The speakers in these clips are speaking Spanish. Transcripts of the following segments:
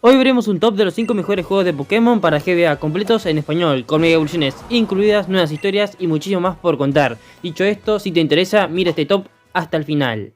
Hoy veremos un top de los 5 mejores juegos de Pokémon para GBA completos en español, con mega evoluciones incluidas, nuevas historias y muchísimo más por contar. Dicho esto, si te interesa, mira este top hasta el final.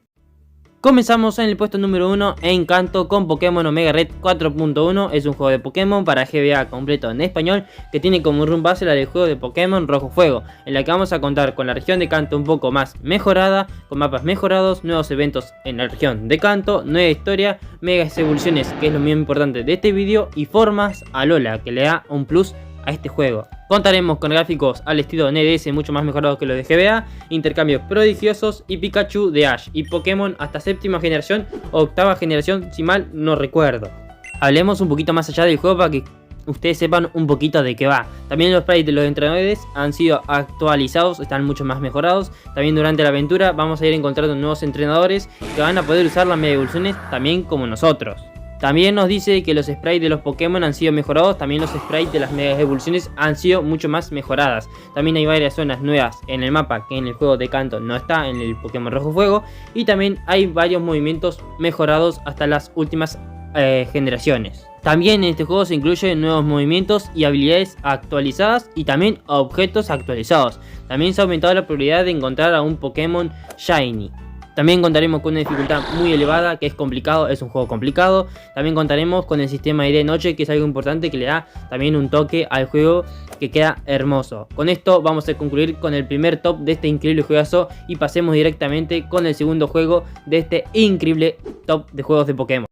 Comenzamos en el puesto número 1, Encanto con Pokémon Omega Red 4.1. Es un juego de Pokémon para GBA completo en español que tiene como run base la del juego de Pokémon Rojo Fuego, en la que vamos a contar con la región de Kanto un poco más mejorada, con mapas mejorados, nuevos eventos en la región de Kanto, nueva historia, megas evoluciones, que es lo más importante de este vídeo, y formas a Alola, que le da un plus a este juego. Contaremos con gráficos al estilo NDS mucho más mejorados que los de GBA, intercambios prodigiosos y Pikachu de Ash y Pokémon hasta séptima generación o octava generación si mal no recuerdo. Hablemos un poquito más allá del juego para que ustedes sepan un poquito de qué va. También los sprites de los entrenadores han sido actualizados, están mucho más mejorados. También durante la aventura vamos a ir encontrando nuevos entrenadores que van a poder usar las mega evoluciones también como nosotros. También nos dice que los sprites de los Pokémon han sido mejorados, también los sprites de las mega evoluciones han sido mucho más mejoradas. También hay varias zonas nuevas en el mapa que en el juego de Kanto no está, en el Pokémon Rojo Fuego. Y también hay varios movimientos mejorados hasta las últimas generaciones. También en este juego se incluyen nuevos movimientos y habilidades actualizadas y también objetos actualizados. También se ha aumentado la probabilidad de encontrar a un Pokémon Shiny. También contaremos con una dificultad muy elevada, que es complicado, es un juego complicado. También contaremos con el sistema de día-noche, que es algo importante que le da también un toque al juego que queda hermoso. Con esto vamos a concluir con el primer top de este increíble juegazo y pasemos directamente con el segundo juego de este increíble top de juegos de Pokémon.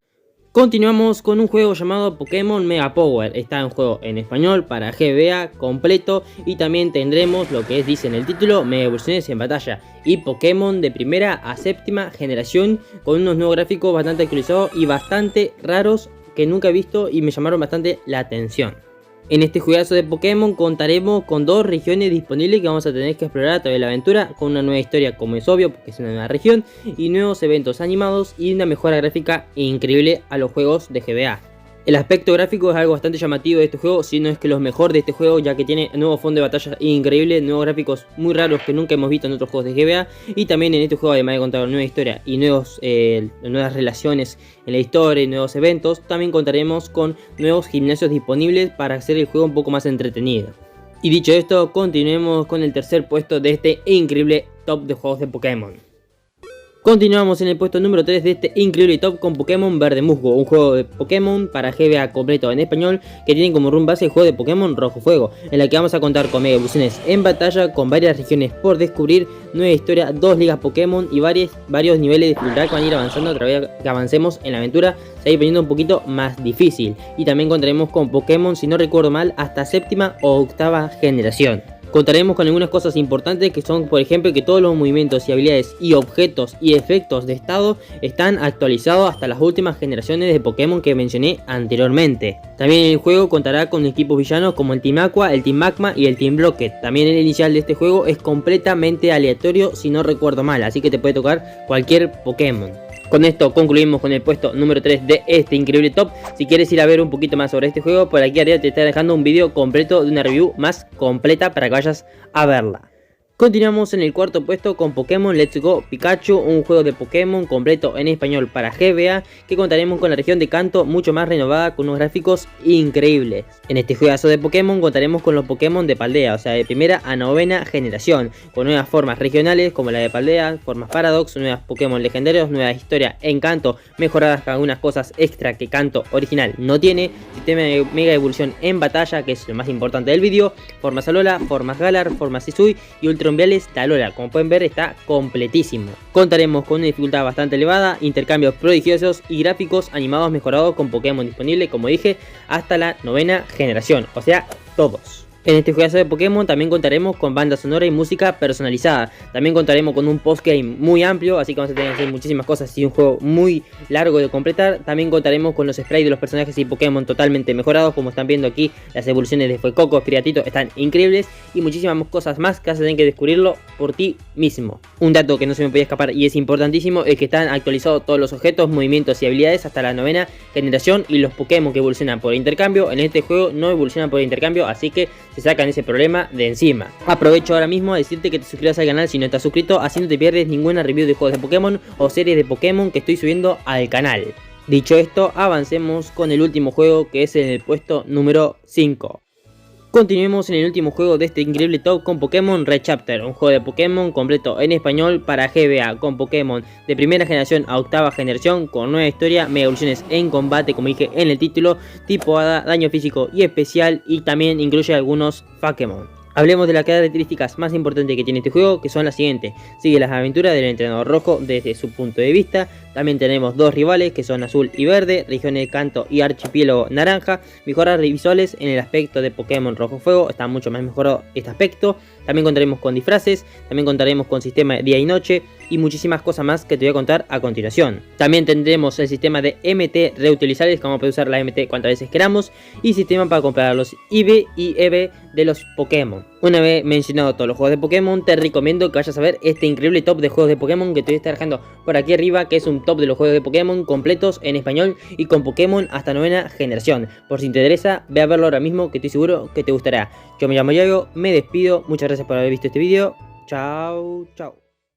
Continuamos con un juego llamado Pokémon Mega Power. Está un juego en español para GBA completo y también tendremos lo que dice en el título, mega evoluciones en batalla y Pokémon de primera a séptima generación con unos nuevos gráficos bastante actualizados y bastante raros que nunca he visto y me llamaron bastante la atención. En este juegazo de Pokémon contaremos con dos regiones disponibles que vamos a tener que explorar a través de la aventura, con una nueva historia como es obvio porque es una nueva región, y nuevos eventos animados y una mejora gráfica increíble a los juegos de GBA. El aspecto gráfico es algo bastante llamativo de este juego, si no es que lo mejor de este juego, ya que tiene nuevo fondo de batalla increíble, nuevos gráficos muy raros que nunca hemos visto en otros juegos de GBA. Y también en este juego, además de contar una nueva historia y nuevas relaciones en la historia y nuevos eventos, también contaremos con nuevos gimnasios disponibles para hacer el juego un poco más entretenido. Y dicho esto, continuemos con el tercer puesto de este increíble top de juegos de Pokémon. Continuamos en el puesto número 3 de este increíble top con Pokémon Verde Musgo, un juego de Pokémon para GBA completo en español que tiene como run base el juego de Pokémon Rojo Fuego, en la que vamos a contar con mega evoluciones en batalla, con varias regiones por descubrir, nueva historia, 2 ligas Pokémon y varios niveles de dificultad que van a ir avanzando a través de que avancemos en la aventura, se va a ir poniendo un poquito más difícil. Y también contaremos con Pokémon, si no recuerdo mal, hasta séptima o octava generación. Contaremos con algunas cosas importantes que son, por ejemplo, que todos los movimientos y habilidades y objetos y efectos de estado están actualizados hasta las últimas generaciones de Pokémon que mencioné anteriormente. También el juego contará con equipos villanos como el Team Aqua, el Team Magma y el Team Rocket. También el inicial de este juego es completamente aleatorio si no recuerdo mal, así que te puede tocar cualquier Pokémon. Con esto concluimos con el puesto número 3 de este increíble top. Si quieres ir a ver un poquito más sobre este juego, por aquí arriba te está dejando un video completo de una review más completa para que vayas a verla. Continuamos en el cuarto puesto con Pokémon Let's Go Pikachu, un juego de Pokémon completo en español para GBA que contaremos con la región de Kanto mucho más renovada con unos gráficos increíbles. En este juegazo de Pokémon contaremos con los Pokémon de Paldea, o sea de primera a novena generación, con nuevas formas regionales como la de Paldea, formas Paradox, nuevas Pokémon legendarios, nueva historia en Kanto, mejoradas con algunas cosas extra que Kanto original no tiene, sistema de mega evolución en batalla que es lo más importante del vídeo, formas Alola, formas Galar, formas Hisui y Ultra de Alola. Como pueden ver está completísimo. Contaremos con una dificultad bastante elevada, intercambios prodigiosos y gráficos animados mejorados con Pokémon disponible, como dije, hasta la novena generación, o sea, todos. En este juegazo de Pokémon también contaremos con banda sonora y música personalizada. También contaremos con un postgame muy amplio, así que vamos a tener que hacer muchísimas cosas y un juego muy largo de completar. También contaremos con los sprites de los personajes y Pokémon totalmente mejorados, como están viendo aquí. Las evoluciones de Fuecoco, Espiriatito están increíbles y muchísimas cosas más que vas a tener que descubrirlo por ti mismo. Un dato que no se me podía escapar y es importantísimo es que están actualizados todos los objetos, movimientos y habilidades hasta la novena generación, y los Pokémon que evolucionan por intercambio en este juego no evolucionan por intercambio, así que se sacan ese problema de encima. Aprovecho ahora mismo a decirte que te suscribas al canal si no estás suscrito, así no te pierdes ninguna review de juegos de Pokémon o series de Pokémon que estoy subiendo al canal. Dicho esto, avancemos con el último juego, que es en el puesto número 5. Continuemos en el último juego de este increíble top con Pokémon Red Chapter, un juego de Pokémon completo en español para GBA, con Pokémon de primera generación a octava generación, con nueva historia, mega evoluciones en combate, como dije en el título, tipo hada, daño físico y especial, y también incluye algunos Pokémon. Hablemos de las características más importantes que tiene este juego, que son las siguientes. Sigue las aventuras del entrenador rojo desde su punto de vista. También tenemos dos rivales, que son azul y verde, regiones de canto y archipiélago naranja. Mejoras visuales en el aspecto de Pokémon rojo fuego, está mucho más mejorado este aspecto. También contaremos con disfraces, también contaremos con sistema de día y noche y muchísimas cosas más que te voy a contar a continuación. También tendremos el sistema de MT reutilizables, como podemos usar la MT cuantas veces queramos, y sistema para comprar los IV y EV de los Pokémon. Una vez mencionado todos los juegos de Pokémon, te recomiendo que vayas a ver este increíble top de juegos de Pokémon que te voy a estar dejando por aquí arriba, que es un top de los juegos de Pokémon completos en español y con Pokémon hasta novena generación. Por si te interesa, ve a verlo ahora mismo, que estoy seguro que te gustará. Yo me llamo Yago, me despido, muchas gracias por haber visto este video. Chao, chao.